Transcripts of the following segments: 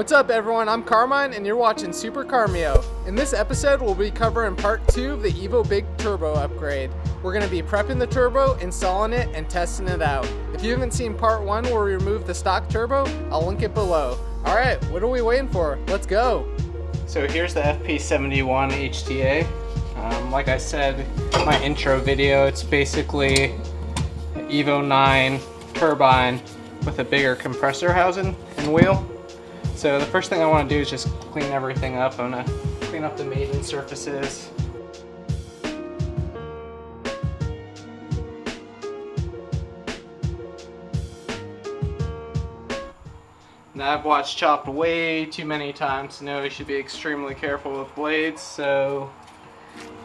What's up everyone, I'm Carmine and you're watching Super Carmio. In this episode we'll be covering part 2 of the Evo Big Turbo upgrade. We're going to be prepping the turbo, installing it, and testing it out. If you haven't seen part 1 where we removed the stock turbo, I'll link it below. Alright, what are we waiting for? Let's go! So here's the FP71 HTA. Like I said in my intro video, it's basically an Evo 9 turbine with a bigger compressor housing and wheel. So the first thing I want to do is just clean everything up. I'm going to clean up the maiden surfaces. Now I've watched Chopped way too many times to know you should be extremely careful with blades, so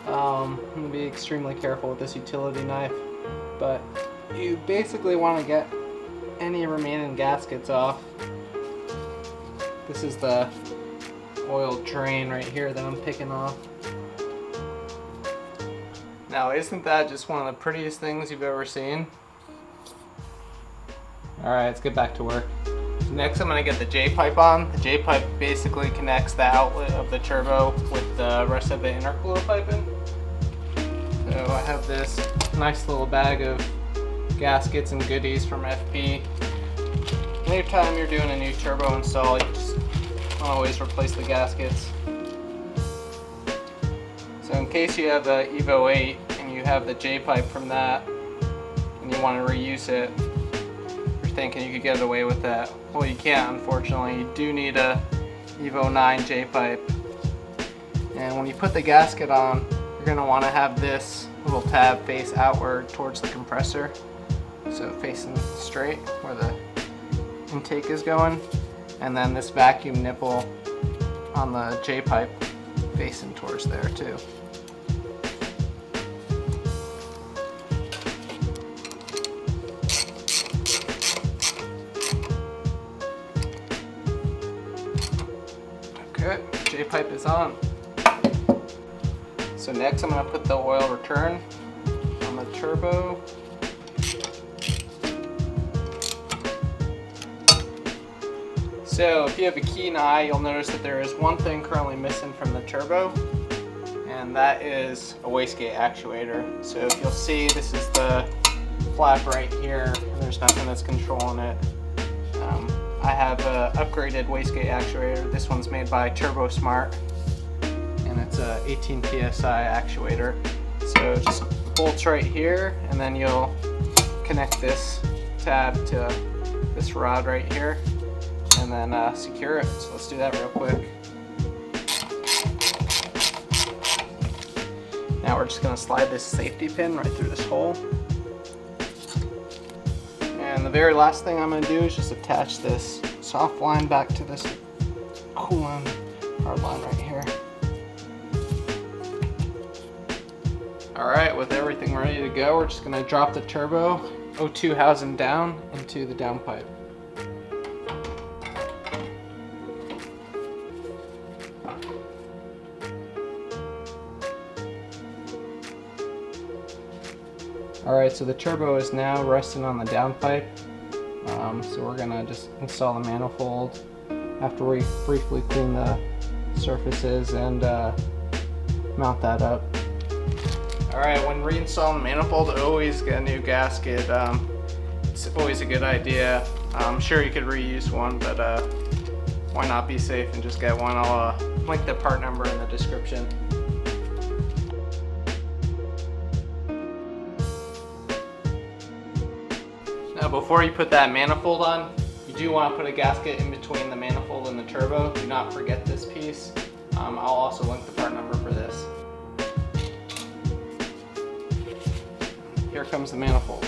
I'm going to be extremely careful with this utility knife. But you basically want to get any remaining gaskets off. This is the oil drain right here that I'm picking off. Now, isn't that just one of the prettiest things you've ever seen? Alright, let's get back to work. Next, I'm going to get the J-pipe on. The J-pipe basically connects the outlet of the turbo with the rest of the intercooler piping. So I have this nice little bag of gaskets and goodies from FP. Anytime you're doing a new turbo install, you just always replace the gaskets. So in case you have the Evo 8 and you have the J-pipe from that and you want to reuse it, you're thinking you could get away with that. Well, you can't, unfortunately. You do need a Evo 9 J-pipe. And when you put the gasket on, you're going to want to have this little tab face outward towards the compressor. So facing straight where the intake is going, and then this vacuum nipple on the J-pipe facing towards there too. Okay, J-pipe is on. So next I'm going to put the oil return on the turbo. So if you have a keen eye, you'll notice that there is one thing currently missing from the turbo, and that is a wastegate actuator. So if you'll see, this is the flap right here, and there's nothing that's controlling it. I have an upgraded wastegate actuator. This one's made by Turbo Smart, and it's a 18 psi actuator. So just bolts right here, and then you'll connect this tab to this rod right here, and then secure it. So let's do that real quick. Now we're just going to slide this safety pin right through this hole. And the very last thing I'm going to do is just attach this soft line back to this coolant hard line right here. Alright, with everything ready to go, we're just going to drop the turbo O2 housing down into the downpipe. Alright, so the turbo is now resting on the downpipe. So we're gonna just install the manifold after we briefly clean the surfaces and mount that up. Alright, when reinstalling the manifold, always get a new gasket. It's always a good idea. I'm sure you could reuse one, but why not be safe and just get one? I'll link the part number in the description. Now before you put that manifold on, you do want to put a gasket in between the manifold and the turbo. Do not forget this piece. I'll also link the part number for this. Here comes the manifold.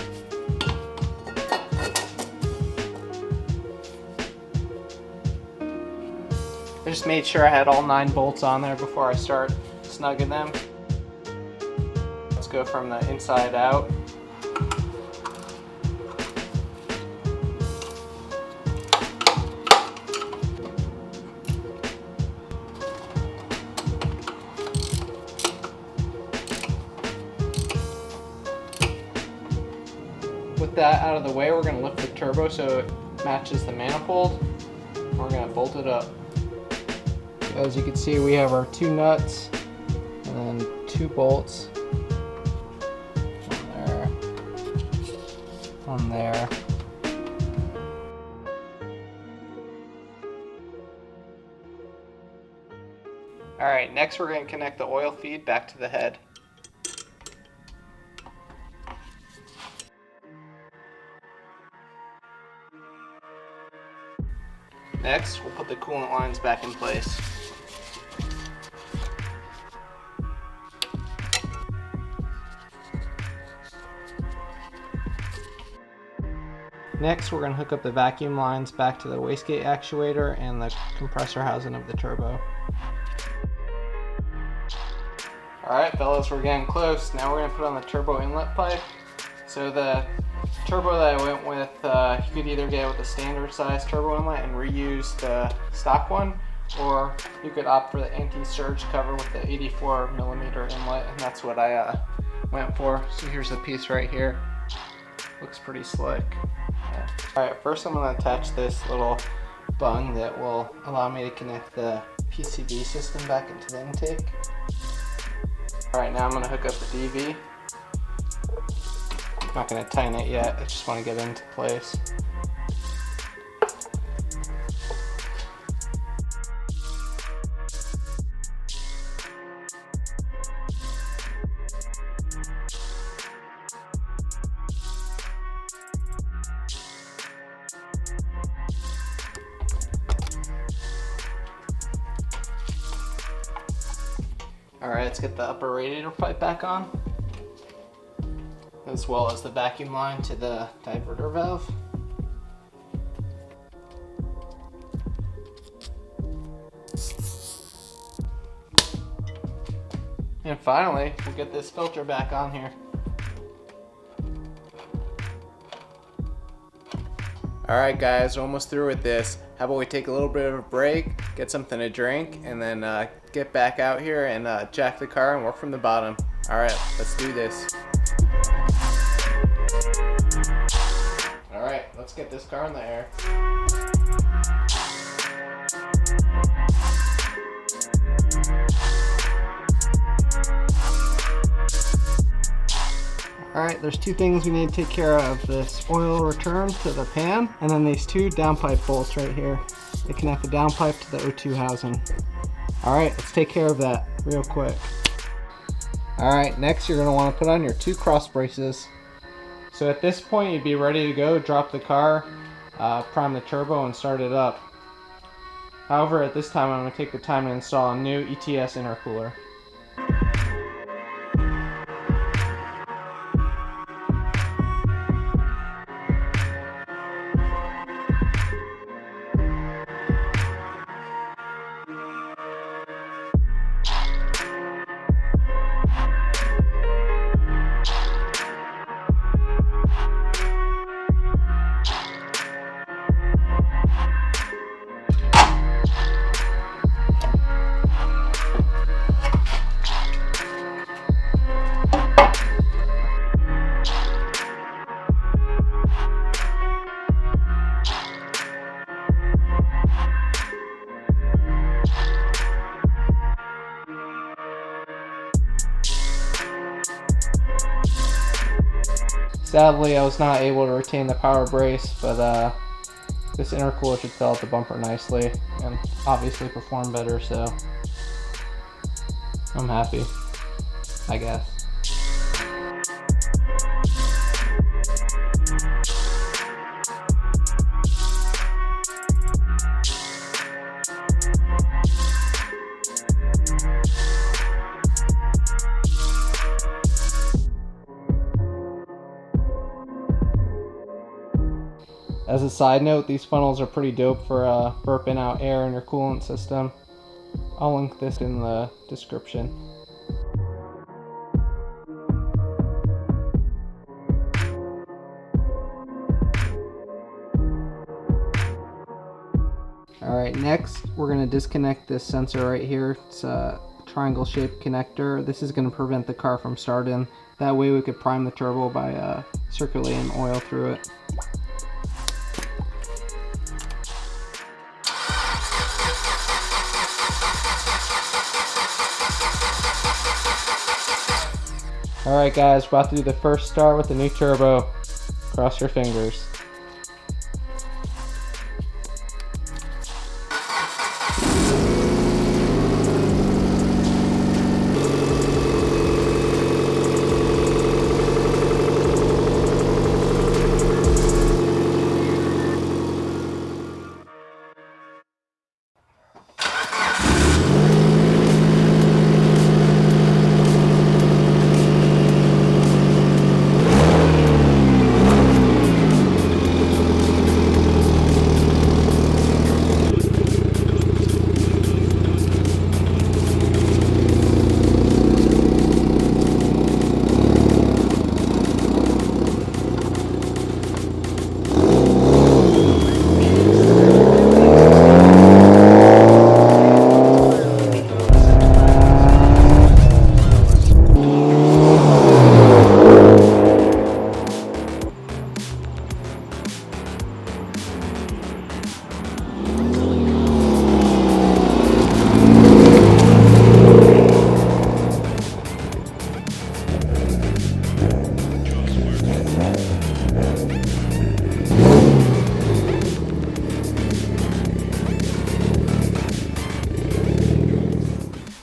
I just made sure I had all 9 bolts on there before I start snugging them. Let's go from the inside out. With that out of the way, we're going to lift the turbo so it matches the manifold. We're going to bolt it up. So as you can see, we have our 2 nuts and then 2 bolts. On there. Alright, next we're going to connect the oil feed back to the head. Next, we'll put the coolant lines back in place. Next, we're going to hook up the vacuum lines back to the wastegate actuator and the compressor housing of the turbo. Alright fellas, we're getting close. Now we're going to put on the turbo inlet pipe. So the turbo that I went with, you could either get with the standard size turbo inlet and reuse the stock one, or you could opt for the anti-surge cover with the 84mm inlet, and that's what I went for. So here's the piece right here. Looks pretty slick. Yeah. Alright, first I'm going to attach this little bung that will allow me to connect the PCV system back into the intake. Alright, now I'm going to hook up the DV. I'm not going to tighten it yet, I just want to get it into place. Alright, let's get the upper radiator pipe back on, as well as the vacuum line to the diverter valve. And finally, we'll get this filter back on here. Alright guys, we're almost through with this. How about we take a little bit of a break, get something to drink, and then get back out here and jack the car and work from the bottom. Alright, let's do this. Alright, let's get this car in the air. Alright, there's 2 things we need to take care of. This oil return to the pan, and then these 2 downpipe bolts right here. They connect the downpipe to the O2 housing. Alright, let's take care of that real quick. Alright, next you're going to want to put on your 2 cross braces. So at this point you'd be ready to go, drop the car, prime the turbo and start it up. However, at this time I'm going to take the time to install a new ETS intercooler. Sadly, I was not able to retain the power brace, but this intercooler should fill out the bumper nicely and obviously perform better, so I'm happy, I guess. As a side note, these funnels are pretty dope for burping out air in your coolant system. I'll link this in the description. Alright, next we're going to disconnect this sensor right here. It's a triangle shaped connector. This is going to prevent the car from starting. That way we could prime the turbo by circulating oil through it. Alright guys, we're about to do the first start with the new turbo. Cross your fingers.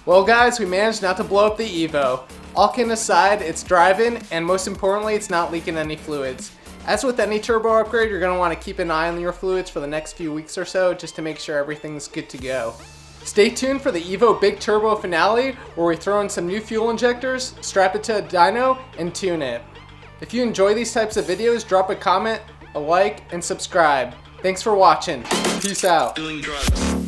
Well guys, we managed not to blow up the Evo. All kidding aside, it's driving, and most importantly, it's not leaking any fluids. As with any turbo upgrade, you're going to want to keep an eye on your fluids for the next few weeks or so, just to make sure everything's good to go. Stay tuned for the Evo Big Turbo finale, where we throw in some new fuel injectors, strap it to a dyno, and tune it. If you enjoy these types of videos, drop a comment, a like, and subscribe. Thanks for watching. Peace out. Doing drugs.